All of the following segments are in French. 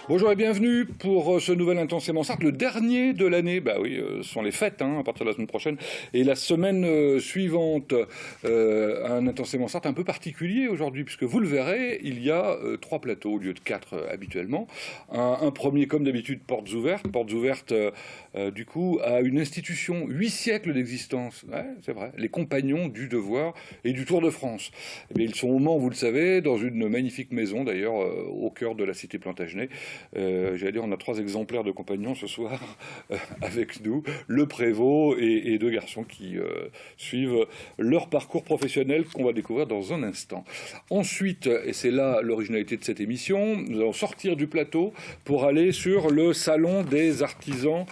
Bonjour et bienvenue pour ce nouvel Intensément Sarthe, le dernier de l'année. Bah oui, ce sont les fêtes à partir de la semaine prochaine. Et la semaine suivante, un Intensément Sarthe un peu particulier aujourd'hui, puisque vous le verrez, il y a 3 plateaux au lieu de 4 habituellement. Un premier, comme d'habitude, portes ouvertes. Portes ouvertes, du coup, à une institution, 8 siècles d'existence. Ouais, c'est vrai, les compagnons du devoir et du Tour de France. Eh bien, ils sont au Mans, vous le savez, dans une magnifique maison, d'ailleurs, au cœur de la cité Plantagenet. J'allais dire, on a 3 exemplaires de compagnons ce soir avec nous, le prévôt et 2 garçons qui suivent leur parcours professionnel qu'on va découvrir dans un instant. Ensuite, et c'est là l'originalité de cette émission, nous allons sortir du plateau pour aller sur le salon des artisans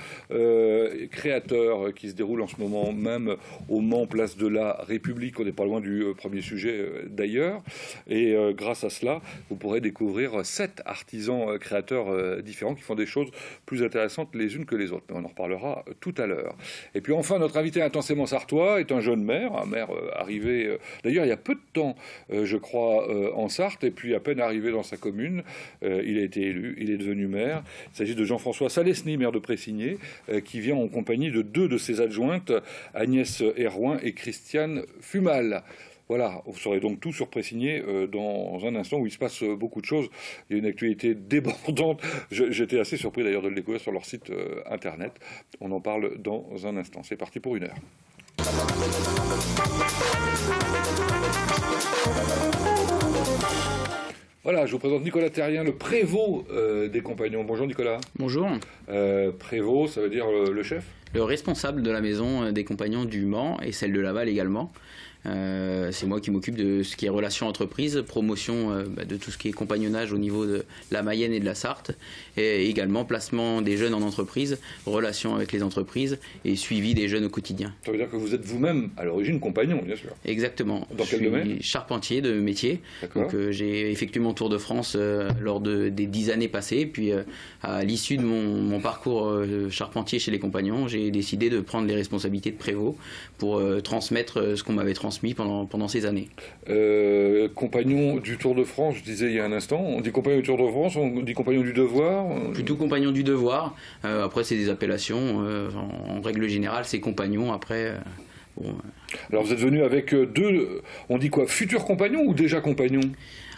créateurs qui se déroule en ce moment même au Mans, place de la République. On n'est pas loin du premier sujet d'ailleurs. Et grâce à cela, vous pourrez découvrir 7 artisans créateurs différents qui font des choses plus intéressantes les unes que les autres. Mais on en reparlera tout à l'heure. Et puis enfin, notre invité intensément sartois est un jeune maire, un maire arrivé, d'ailleurs il y a peu de temps, je crois, en Sarthe, et puis à peine arrivé dans sa commune, il a été élu, il est devenu maire. Il s'agit de Jean-François Salesny, maire de Pressigné, qui vient en compagnie de 2 de ses adjointes, Agnès Herouin et Christiane Fumal. Voilà, vous saurez donc tout sur Pressigné dans un instant où il se passe beaucoup de choses. Il y a une actualité débordante. J'étais assez surpris d'ailleurs de le découvrir sur leur site internet. On en parle dans un instant. C'est parti pour 1 heure. Voilà, je vous présente Nicolas Terrien, le prévôt des compagnons. Bonjour Nicolas. Bonjour. Prévôt, ça veut dire le chef ? Le responsable de la maison des compagnons du Mans et celle de Laval également. C'est moi qui m'occupe de ce qui est relations entreprises, promotion de tout ce qui est compagnonnage au niveau de la Mayenne et de la Sarthe, et également placement des jeunes en entreprise, relations avec les entreprises et suivi des jeunes au quotidien. Ça veut dire que vous êtes vous-même à l'origine compagnon, bien sûr. Exactement. Dans quel domaine ? Je suis charpentier de métier. Donc j'ai effectué mon tour de France lors des 10 années passées. Puis à l'issue de mon parcours charpentier chez les compagnons, j'ai décidé de prendre les responsabilités de prévôt pour transmettre ce qu'on m'avait transmis pendant ces années. Compagnon du Tour de France, je disais il y a un instant, on dit compagnon du Tour de France, on dit compagnon du devoir Plutôt compagnon du devoir. Après, c'est des appellations. En règle générale, c'est compagnon. Après, bon. Alors, vous êtes venu avec 2, on dit quoi, futurs compagnons ou déjà compagnons ?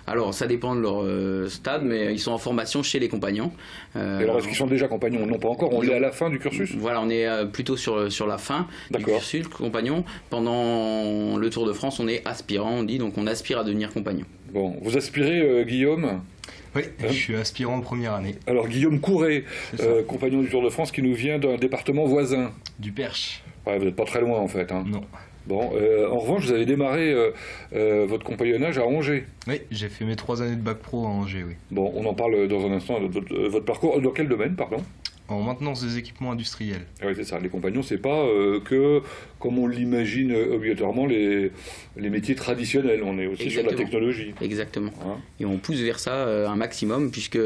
Alors, ça dépend de leur stade, mais ils sont en formation chez les compagnons. Et alors, est-ce qu'ils sont déjà compagnons ? Non, pas encore, on est à la fin du cursus ? Voilà, on est plutôt sur la fin du cursus, compagnon. Pendant le Tour de France, on est aspirant, on dit, donc on aspire à devenir compagnon. Bon, vous aspirez, Guillaume ? Oui, je suis aspirant en première année. Alors, Guillaume Couret, compagnon du Tour de France, qui nous vient d'un département voisin. Du Perche. Ouais, vous n'êtes pas très loin, en fait. Hein. Non. Bon, en revanche, vous avez démarré votre compagnonnage à Angers. Oui, j'ai fait mes 3 années de bac pro à Angers, oui. Bon, on en parle dans un instant de votre parcours. Dans quel domaine, pardon ? En maintenance des équipements industriels. Ah oui, c'est ça. Les compagnons, c'est pas que, comme on l'imagine obligatoirement, les métiers traditionnels. On est aussi sur la technologie. Exactement. Hein ? Et on pousse vers ça un maximum, puisque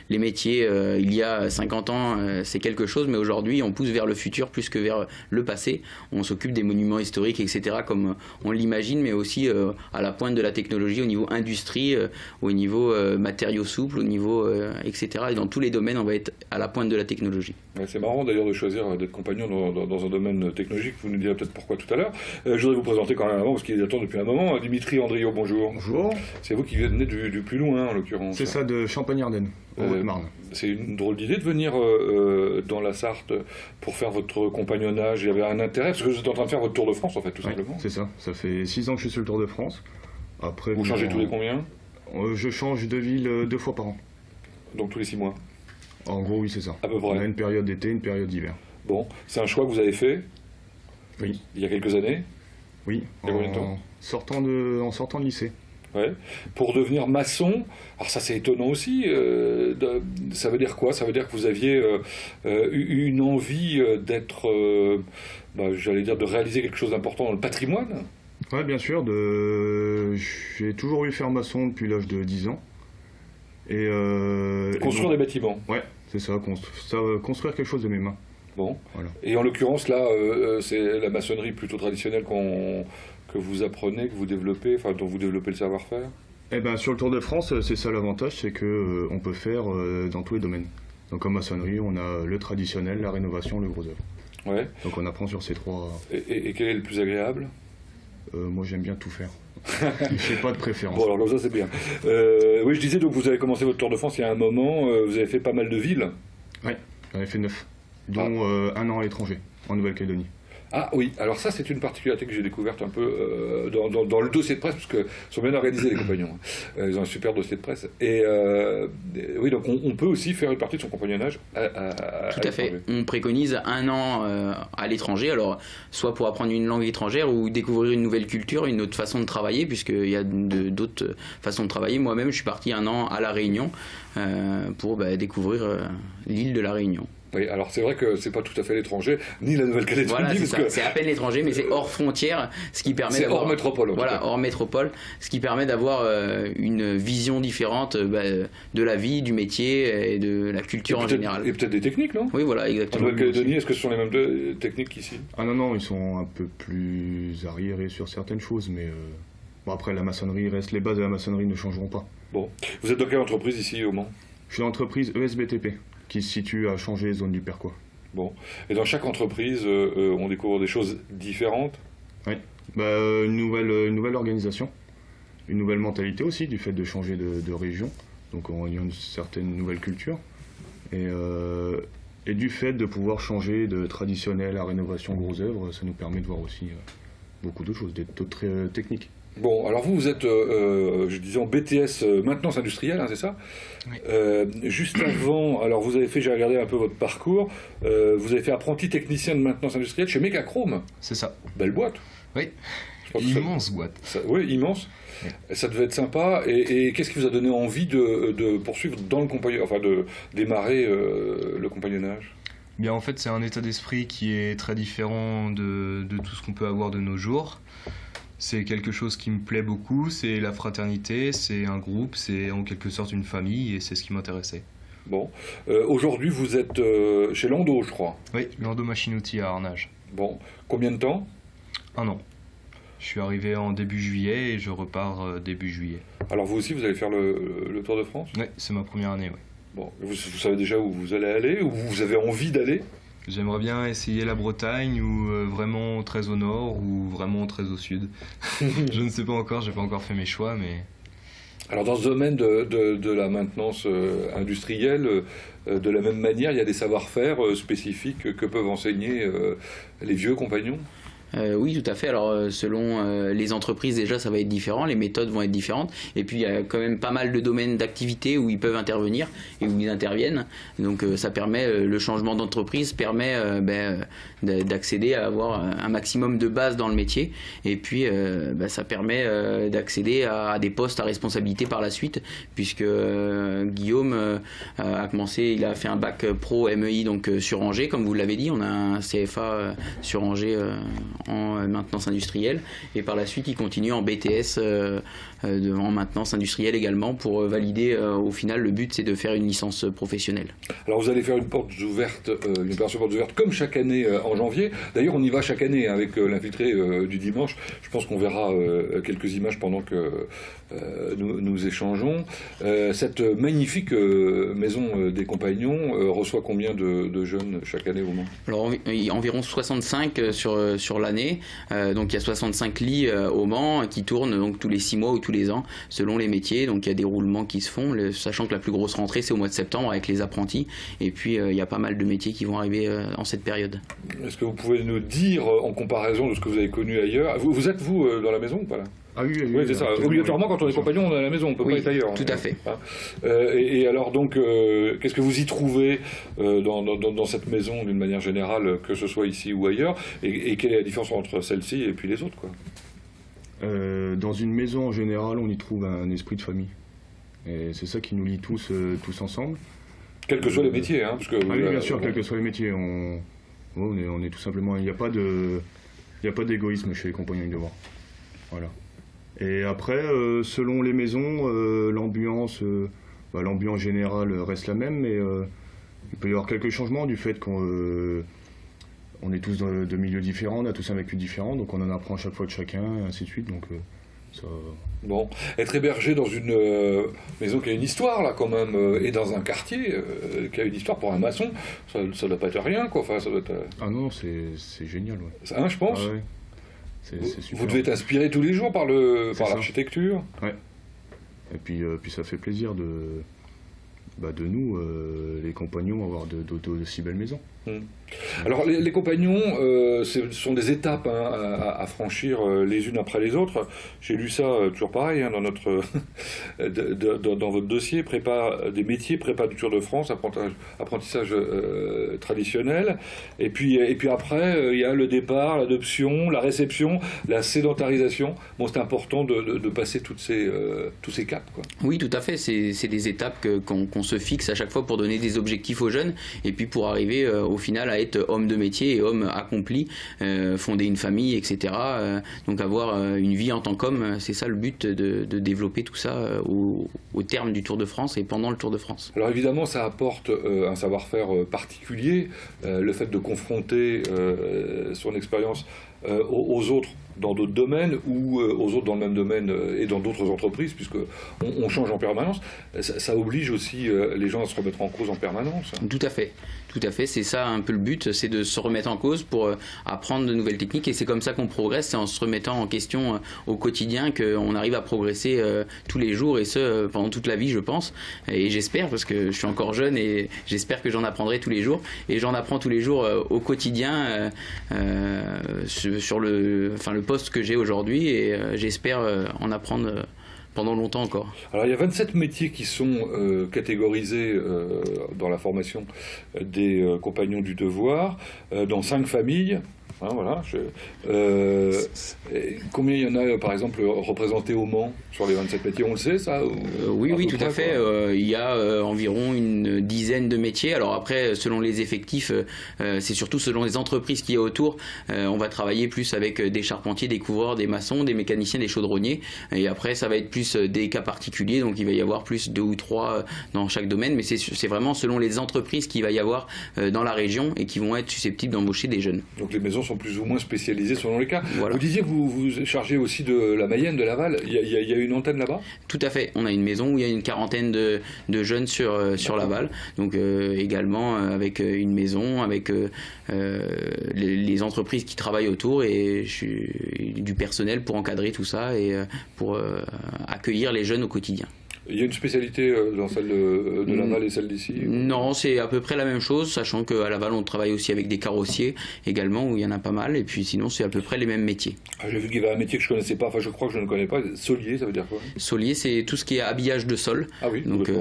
les métiers, il y a 50 ans, c'est quelque chose, mais aujourd'hui, on pousse vers le futur plus que vers le passé. On s'occupe des monuments historiques, etc., comme on l'imagine, mais aussi à la pointe de la technologie, au niveau industrie, au niveau matériaux souples, au niveau, etc. Et dans tous les domaines, on va être à la pointe de la technologie. Ouais, c'est marrant d'ailleurs de choisir d'être compagnon dans un domaine technologique. Vous nous direz peut-être pourquoi tout à l'heure. Je voudrais vous présenter quand même avant, parce qu'il attend depuis un moment. Dimitri Andriot, bonjour. Bonjour. C'est vous qui venez du plus loin, en l'occurrence. C'est ça, de Champagne-Ardenne, en Haute-Marne. C'est une drôle d'idée de venir dans la Sarthe pour faire votre compagnonnage. Il y avait un intérêt, parce que vous êtes en train de faire votre Tour de France, en fait, tout simplement. C'est ça. Ça fait 6 ans que je suis sur le Tour de France. Après, vous changez tous les combien ? Je change de ville 2 fois par an. Donc tous les 6 mois ? En gros, oui, c'est ça. À peu près. On a une période d'été, une période d'hiver. Bon, c'est un choix que vous avez fait ? Oui. Il y a quelques années ? Oui. En sortant de lycée. Ouais. Pour devenir maçon, alors ça c'est étonnant aussi, ça veut dire quoi ? Ça veut dire que vous aviez eu une envie d'être, j'allais dire, de réaliser quelque chose d'important dans le patrimoine ? Oui, bien sûr. J'ai toujours voulu faire maçon depuis l'âge de 10 ans. Construire des bâtiments. Ouais, c'est ça, construire quelque chose de mes mains. Bon. Voilà. Et en l'occurrence, là, c'est la maçonnerie plutôt traditionnelle que vous apprenez, que vous développez, enfin dont vous développez le savoir-faire ? Eh ben, sur le Tour de France, c'est ça l'avantage, c'est que on peut faire dans tous les domaines. Donc en maçonnerie, on a le traditionnel, la rénovation, le gros œuvre. Ouais. Donc on apprend sur ces trois. Et quel est le plus agréable? Moi j'aime bien tout faire. Je n'ai pas de préférence. Bon, alors comme ça c'est bien. Oui, je disais, donc vous avez commencé votre Tour de France il y a un moment, vous avez fait pas mal de villes. Oui, j'en ai fait 9, dont un an à l'étranger, en Nouvelle-Calédonie. Ah oui, alors ça c'est une particularité que j'ai découverte un peu dans le dossier de presse, parce qu'ils sont bien organisés les compagnons. Ils ont un super dossier de presse. Et oui, donc on peut aussi faire une partie de son compagnonnage Tout à fait. On préconise un an à l'étranger, alors soit pour apprendre une langue étrangère ou découvrir une nouvelle culture, une autre façon de travailler, puisqu'il y a d'autres façons de travailler. Moi-même, je suis parti un an à La Réunion pour découvrir l'île de La Réunion. Oui, alors c'est vrai que c'est pas tout à fait l'étranger, ni la Nouvelle-Calédonie. Voilà, c'est parce ça. que C'est à peine l'étranger, mais c'est hors frontière, ce qui permet c'est hors métropole. Voilà, hors métropole, ce qui permet d'avoir une vision différente de la vie, du métier et de la culture en général. Et peut-être des techniques, non? Oui, voilà, En exactement. Nouvelle-Calédonie, est-ce que ce sont les mêmes techniques qu'ici? Ah non, ils sont un peu plus arriérés sur certaines choses, mais bon, après la maçonnerie reste, les bases de la maçonnerie ne changeront pas. Bon, vous êtes dans quelle entreprise ici au Mans? Je suis dans l'entreprise ESBTP, qui se situe à Changé, zone du Perquois. Bon, et dans chaque entreprise, on découvre des choses différentes? Oui, une nouvelle organisation, une nouvelle mentalité aussi, du fait de changer de région. Donc il y a une certaine nouvelle culture. Et du fait de pouvoir changer de traditionnel à rénovation gros œuvre, ça nous permet de voir aussi beaucoup d'autres choses, d'autres très techniques. Bon, alors vous êtes, je disais, en BTS maintenance industrielle, hein, c'est ça? Oui. Juste avant, alors vous avez fait, j'ai regardé un peu votre parcours, vous avez fait apprenti technicien de maintenance industrielle chez Mégachrome. C'est ça. Belle boîte. Oui. Je pense que Immense boîte. Oui, immense. Oui. Ça devait être sympa. Et qu'est-ce qui vous a donné envie de poursuivre dans le compagnonnage, enfin de démarrer le compagnonnage? Bien, en fait, c'est un état d'esprit qui est très différent de tout ce qu'on peut avoir de nos jours. C'est quelque chose qui me plaît beaucoup, c'est la fraternité, c'est un groupe, c'est en quelque sorte une famille et c'est ce qui m'intéressait. Bon. Aujourd'hui, vous êtes chez Lando, je crois. Oui, Lando Machine-Outil à Arnage. Bon. Combien de temps? Un an. Je suis arrivé en début juillet et je repars début juillet. Alors vous aussi, vous allez faire le Tour de France? Oui, c'est ma première année, oui. Bon. Vous savez déjà où vous allez aller, où vous avez envie d'aller? J'aimerais bien essayer la Bretagne ou vraiment très au nord ou vraiment très au sud. Je ne sais pas encore, j'ai pas encore fait mes choix, mais... Alors dans ce domaine de la maintenance industrielle, de la même manière, il y a des savoir-faire spécifiques que peuvent enseigner les vieux compagnons? Oui, tout à fait. Alors, selon les entreprises, déjà, ça va être différent, les méthodes vont être différentes. Et puis, il y a quand même pas mal de domaines d'activité où ils peuvent intervenir et où ils interviennent. Donc, ça permet, le changement d'entreprise permet d'accéder à avoir un maximum de base dans le métier. Et puis, ça permet d'accéder à des postes à responsabilité par la suite, puisque Guillaume a commencé, il a fait un bac pro MEI donc sur Angers, comme vous l'avez dit. On a un CFA sur Angers en maintenance industrielle et par la suite il continue en BTS en maintenance industrielle également pour valider au final. Le but c'est de faire une licence professionnelle. Alors vous allez faire une porte ouverte, une opération porte ouverte comme chaque année en janvier. D'ailleurs on y va chaque année avec l'infiltré du dimanche. Je pense qu'on verra quelques images pendant que nous échangeons. Cette magnifique maison des compagnons reçoit combien de jeunes chaque année au Mans? Alors environ 65 sur l'année. Donc il y a 65 lits au Mans qui tournent donc tous les 6 mois ou tous les ans selon les métiers. Donc il y a des roulements qui se font, sachant que la plus grosse rentrée c'est au mois de septembre avec les apprentis. Et puis il y a pas mal de métiers qui vont arriver en cette période. Est-ce que vous pouvez nous dire en comparaison de ce que vous avez connu ailleurs, vous êtes dans la maison ou pas là? Ah oui, c'est ça. Obligatoirement, quand on est compagnon, on est à la maison, on ne peut pas être ailleurs. Tout à fait. Et alors, donc, qu'est-ce que vous y trouvez dans cette maison, d'une manière générale, que ce soit ici ou ailleurs, et quelle est la différence entre celle-ci et puis les autres, quoi? Dans une maison, en général, on y trouve un esprit de famille. Et c'est ça qui nous lie tous ensemble. Quels que soient les métiers, hein, parce que... oui, bien sûr, quels que soient les métiers. On est tout simplement... Il n'y a pas d'égoïsme chez les compagnons de devoir. Voilà. Et après, selon les maisons, l'ambiance générale reste la même, mais il peut y avoir quelques changements du fait qu'on est tous de milieux différents, on a tous un vécu différent, donc on en apprend à chaque fois de chacun, et ainsi de suite. Donc Ça... Bon, être hébergé dans une maison qui a une histoire, là, quand même, et dans un quartier qui a une histoire pour un maçon, ça doit pas être rien, quoi. Enfin, ça doit être... Ah non, c'est génial, ouais. Hein, je pense. Ah ouais. C'est super. Vous devez être inspiré tous les jours par l'architecture. Ouais. Et puis ça fait plaisir de nous, les compagnons, avoir de si belles maisons. Alors les compagnons, ce sont des étapes à franchir les unes après les autres. J'ai lu ça toujours pareil dans notre dans votre dossier, prépa des métiers, prépa du Tour de France, apprentissage traditionnel. Et puis après il y a le départ, l'adoption, la réception, la sédentarisation. Bon, c'est important de passer tous ces caps, quoi. Oui, tout à fait. C'est des étapes qu'on se fixe à chaque fois pour donner des objectifs aux jeunes et puis pour arriver au final à être homme de métier et homme accompli, fonder une famille, etc. Donc avoir une vie en tant qu'homme, c'est ça le but de développer tout ça au terme du Tour de France et pendant le Tour de France. Alors évidemment, ça apporte un savoir-faire particulier, le fait de confronter son expérience aux autres dans d'autres domaines ou aux autres dans le même domaine et dans d'autres entreprises, puisque on change en permanence. Ça oblige aussi les gens à se remettre en cause en permanence. Tout à fait. Tout à fait, c'est ça un peu le but, c'est de se remettre en cause pour apprendre de nouvelles techniques et c'est comme ça qu'on progresse, c'est en se remettant en question au quotidien qu'on arrive à progresser tous les jours et ce pendant toute la vie, je pense, et j'espère parce que je suis encore jeune et j'espère que j'en apprendrai tous les jours et j'en apprends tous les jours au quotidien sur le poste que j'ai aujourd'hui et j'espère en apprendre pendant longtemps encore. Alors il y a 27 métiers qui sont catégorisés dans la formation des compagnons du devoir, dans 5 familles. Hein, voilà. Combien il y en a, par exemple, représentés au Mans sur les 27 métiers? On le sait, ça Oui, tout à fait. Il y a environ une dizaine de métiers. Alors après, selon les effectifs, c'est surtout selon les entreprises qu'il y a autour. On va travailler plus avec des charpentiers, des couvreurs, des maçons, des mécaniciens, des chaudronniers. Et après, ça va être plus des cas particuliers. Donc il va y avoir plus 2 ou 3 dans chaque domaine. Mais c'est vraiment selon les entreprises qu'il va y avoir dans la région et qui vont être susceptibles d'embaucher des jeunes. Donc les maisons sont plus ou moins spécialisées selon les cas. Voilà. Vous disiez que vous chargez aussi de la Mayenne, de Laval. Il y a une antenne là-bas? Tout à fait. On a une maison où il y a une quarantaine de jeunes sur Laval. Donc également avec une maison, avec les entreprises qui travaillent autour et du personnel pour encadrer tout ça et pour accueillir les jeunes au quotidien. Il y a une spécialité dans celle de Laval et celle d'ici? Non, c'est à peu près la même chose, sachant qu'à Laval, on travaille aussi avec des carrossiers également, où il y en a pas mal, et puis sinon, c'est à peu près les mêmes métiers. J'ai vu qu'il y avait un métier que je ne connaissais pas, enfin je crois que je ne connais pas, Solier, ça veut dire quoi? Solier, c'est tout ce qui est habillage de sol, ah oui, donc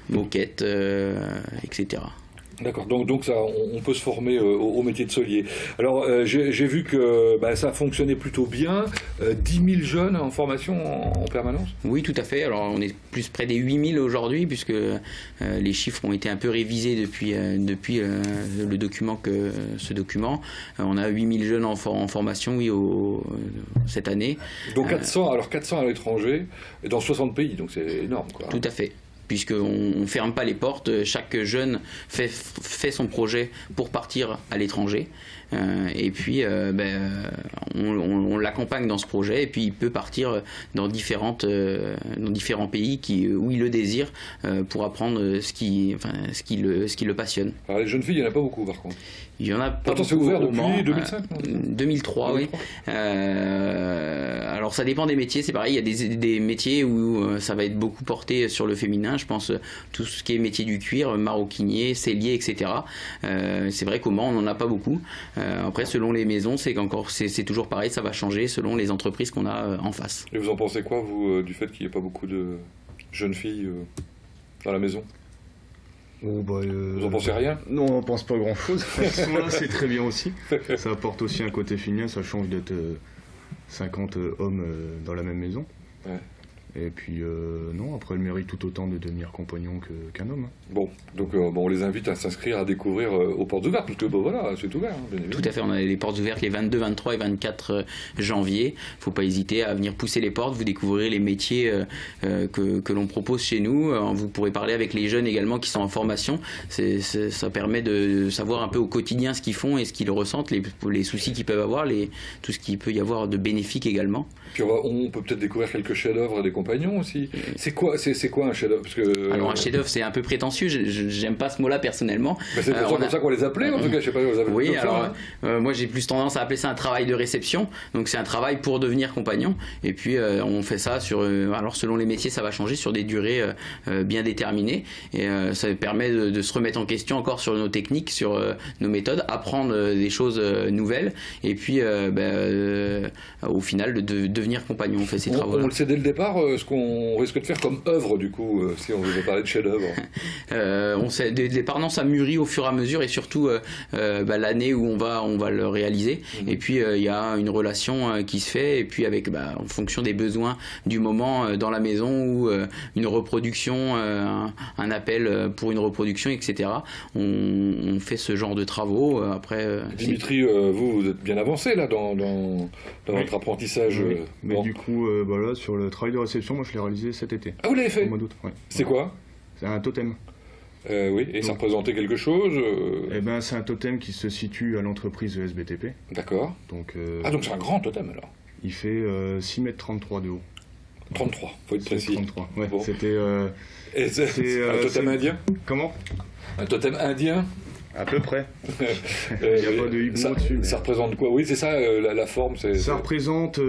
moquette, etc. D'accord, donc ça, on peut se former au métier de solier. Alors, j'ai vu que ça fonctionnait plutôt bien. 10 000 jeunes en formation en permanence? Oui, tout à fait. Alors, on est plus près des 8 000 aujourd'hui, puisque les chiffres ont été un peu révisés depuis le document ce document. On a 8 000 jeunes en formation, oui, cette année. Donc 400 à l'étranger, et dans 60 pays, donc c'est énorme, quoi. Tout à fait. Puisqu'on ne ferme pas les portes, chaque jeune fait son projet pour partir à l'étranger. Et puis on l'accompagne dans ce projet et puis il peut partir dans différents pays où il le désire pour apprendre ce qui le passionne. Alors les jeunes filles, il n'y en a pas beaucoup par contre. Il y en a pas beaucoup. C'est ouvert depuis 2005 2003, oui. Alors ça dépend des métiers, c'est pareil, il y a des métiers où ça va être beaucoup porté sur le féminin, je pense tout ce qui est métier du cuir, maroquinier, sellier, etc. C'est vrai qu'au Mans on n'en a pas beaucoup. Après selon les maisons, c'est toujours pareil, ça va changer selon les entreprises qu'on a en face. Et vous en pensez quoi, vous, du fait qu'il n'y ait pas beaucoup de jeunes filles dans la maison? Vous en pensez rien? Non, on n'en pense pas grand-chose. C'est très bien aussi. Ça apporte aussi un côté féminin, ça change d'être 50 hommes dans la même maison. Ouais. Et puis non, après elle mérite tout autant de devenir compagnon qu'un homme. Bon, donc on les invite à s'inscrire, à découvrir aux portes ouvertes, parce que voilà, c'est ouvert, bien évidemment. Tout à fait, on a les portes ouvertes les 22, 23 et 24 janvier. Faut pas hésiter à venir pousser les portes, vous découvrirez les métiers que l'on propose chez nous. Vous pourrez parler avec les jeunes également qui sont en formation. Ça permet de savoir un peu au quotidien ce qu'ils font et ce qu'ils ressentent, les soucis qu'ils peuvent avoir, tout ce qu'il peut y avoir de bénéfique également. Puis on peut peut-être découvrir quelques chefs-d'œuvre des compagnons aussi. C'est quoi un chef-d'œuvre? Alors un chef-d'œuvre, c'est un peu prétentieux. J'aime pas ce mot-là personnellement. C'est comme ça qu'on les appelait, en tout cas. Je sais pas. Vous avez oui, alors moi j'ai plus tendance à appeler ça un travail de réception. Donc c'est un travail pour devenir compagnon. Et puis on fait ça alors selon les métiers, ça va changer sur des durées bien déterminées. Et ça permet de se remettre en question encore sur nos techniques, sur nos méthodes, apprendre des choses nouvelles. Et puis au final de devenir compagnon. On fait ces travaux. On le sait dès le départ, ce qu'on risque de faire comme œuvre, du coup, si on veut parler de chef-d'œuvre. On sait dès le départ, non, ça mûrit au fur et à mesure, et surtout l'année où on va le réaliser. Et puis il y a une relation qui se fait, et puis avec en fonction des besoins du moment dans la maison, ou une reproduction, un appel pour une reproduction, etc. On fait ce genre de travaux. Après, Dimitri, vous êtes bien avancé là dans votre apprentissage. Oui. Mais du coup, là, sur le travail de réception, moi je l'ai réalisé cet été. Ah, vous l'avez fait? Au mois d'août. Ouais. C'est quoi? C'est un totem. Oui, et ça représentait quelque chose C'est un totem qui se situe à l'entreprise de SBTP. D'accord. Donc c'est un grand totem alors? Il fait 6,33 m de haut. 33, faut être précis. 33, ouais. Bon. C'était... c'est un totem indien? Comment? Un totem indien? À peu près. Il n'y a pas de hibou au-dessus. Ça représente quoi? Oui, c'est ça, la forme. Ça représente,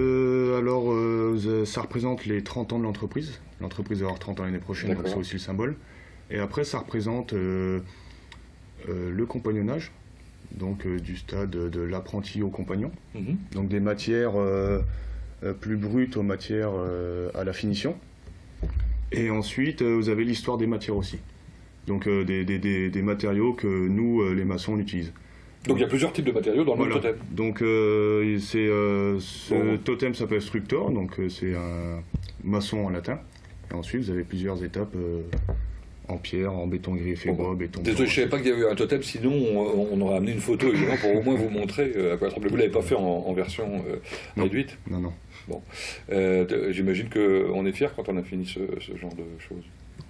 ça représente les 30 ans de l'entreprise. L'entreprise va avoir 30 ans l'année prochaine, donc c'est aussi le symbole. Et après, ça représente le compagnonnage, donc du stade de l'apprenti au compagnon. Donc des matières plus brutes aux matières à la finition. Et ensuite, vous avez l'histoire des matières aussi. Donc des matériaux que nous, les maçons, on utilise. Donc il y a plusieurs types de matériaux dans le même totem. Donc ce totem s'appelle structor, donc c'est un maçon en latin. Et ensuite vous avez plusieurs étapes en pierre, en béton griffé, bois, béton. Désolé, je ne savais pas qu'il y avait un totem, sinon on aurait amené une photo évidemment pour au moins vous montrer à quoi ça ressemble. Vous ne l'avez pas fait en version réduite? Non. Bon. J'imagine qu'on est fiers quand on a fini ce genre de choses.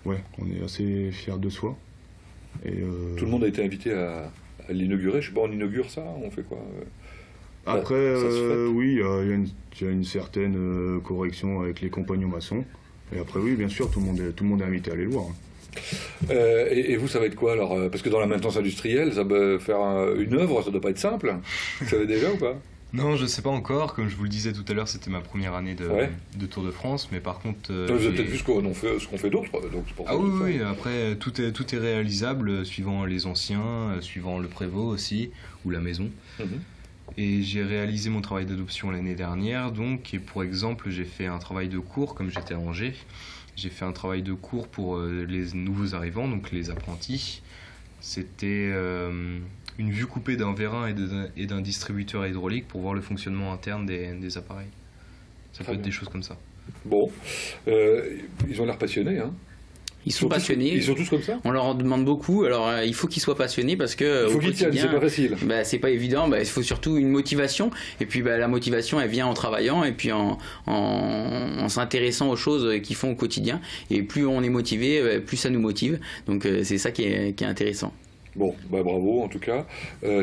Ouais, on est assez fiers de soi. Et tout le monde a été invité à l'inaugurer. Je sais pas, on inaugure ça? On fait quoi? Après, oui, il y a une certaine correction avec les compagnons maçons. Et après, oui, bien sûr, tout le monde est invité à aller le voir. Et vous, ça va être quoi alors? Parce que dans la maintenance industrielle, faire une œuvre, ça doit pas être simple. Vous savez déjà ou pas? Non, je sais pas encore. Comme je vous le disais tout à l'heure, c'était ma première année de Tour de vous avez peut-être vu ce qu'on fait d'autres. Oui. Après, tout est réalisable suivant les anciens, suivant le prévôt aussi, ou la maison. Et j'ai réalisé mon travail d'adoption l'année dernière. Donc, et pour exemple, j'ai fait un travail de cours, comme j'étais à Angers. J'ai fait un travail de cours pour les nouveaux arrivants, donc les apprentis. C'était une vue coupée d'un vérin et d'un distributeur hydraulique pour voir le fonctionnement interne des appareils. Ça peut être des choses comme ça. Bon, ils ont l'air passionnés, hein? Ils sont passionnés. Ils sont tous comme ça? On leur en demande beaucoup. Alors, il faut qu'ils soient passionnés parce que. Il faut qu'ils tiennent, c'est pas facile. C'est pas évident. Il faut surtout une motivation. Et puis, la motivation, elle vient en travaillant et puis en s'intéressant aux choses qu'ils font au quotidien. Et plus on est motivé, plus ça nous motive. Donc, c'est ça qui est intéressant. Bon, bravo en tout cas.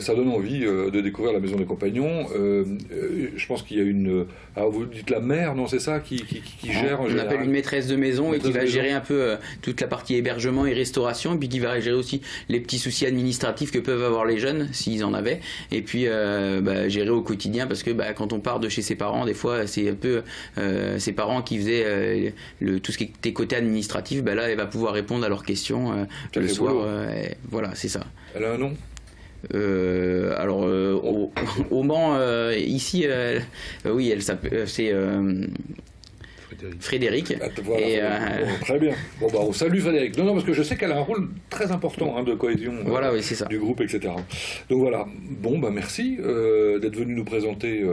Ça donne envie de découvrir la maison des compagnons. Je pense qu'il y a une... Alors vous dites la mère, non, c'est ça, qui gère en général. On appelle une maîtresse de maison et qui va gérer un peu toute la partie hébergement et restauration, et puis qui va gérer aussi les petits soucis administratifs que peuvent avoir les jeunes, s'ils en avaient, et puis gérer au quotidien, parce que quand on part de chez ses parents, des fois c'est un peu ses parents qui faisaient tout ce qui était côté administratif, là elle va pouvoir répondre à leurs questions le soir. Voilà, c'est ça. Elle a un nom? Au Mans, ici, oui, c'est Frédéric. Voilà, Et, bon, très bien. Bon, bah, on salue Frédéric. Non, parce que je sais qu'elle a un rôle très important de cohésion voilà, oui, c'est ça. du groupe, etc. Donc voilà. Bon, bah merci d'être venu nous présenter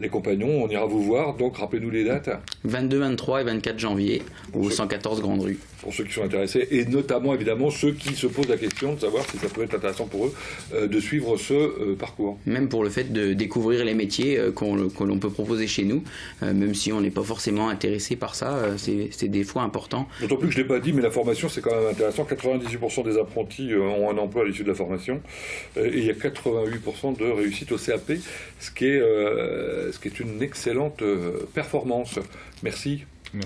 les compagnons. On ira vous voir. Donc rappelez-nous les dates. 22, 23 et 24 janvier au 114 Grande Rue. Pour ceux qui sont intéressés, et notamment évidemment ceux qui se posent la question de savoir si ça peut être intéressant pour eux de suivre ce parcours. Même pour le fait de découvrir les métiers que l'on peut proposer chez nous, même si on n'est pas forcément intéressé par ça, c'est des fois important. D'autant plus que je ne l'ai pas dit, mais la formation c'est quand même intéressant. 98% des apprentis ont un emploi à l'issue de la formation, et il y a 88% de réussite au CAP, ce qui est une excellente performance. Merci.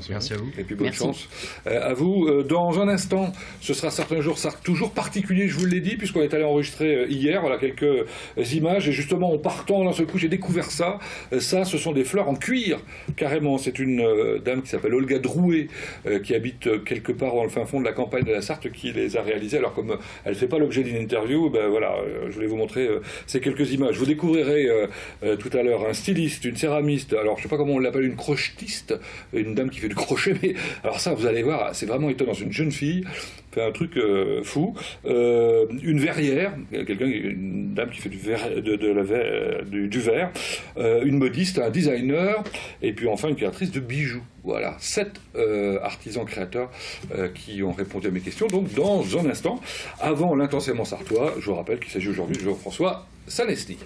Merci à vous. Et puis bonne chance à vous. Dans un instant, ce sera certains jours toujours particulier, je vous l'ai dit, puisqu'on est allé enregistrer hier, voilà quelques images, et justement en partant d'un seul coup, j'ai découvert ça. Ça, ce sont des fleurs en cuir, carrément. C'est une dame qui s'appelle Olga Drouet, qui habite quelque part dans le fin fond de la campagne de la Sarthe, qui les a réalisées. Alors comme elle ne fait pas l'objet d'une interview, ben voilà, je voulais vous montrer ces quelques images. Vous découvrirez tout à l'heure un styliste, une céramiste, alors je ne sais pas comment on l'appelle, une crochetiste, une dame qui fait du crochet, mais alors ça, vous allez voir, c'est vraiment étonnant. Une jeune fille fait un truc fou. Une verrière, une dame qui fait du verre, une modiste, un designer, et puis enfin une créatrice de bijoux. Voilà, 7 artisans créateurs qui ont répondu à mes questions. Donc, dans un instant, avant l'Intensément Sartois, je vous rappelle qu'il s'agit aujourd'hui de Jean-François Salesti.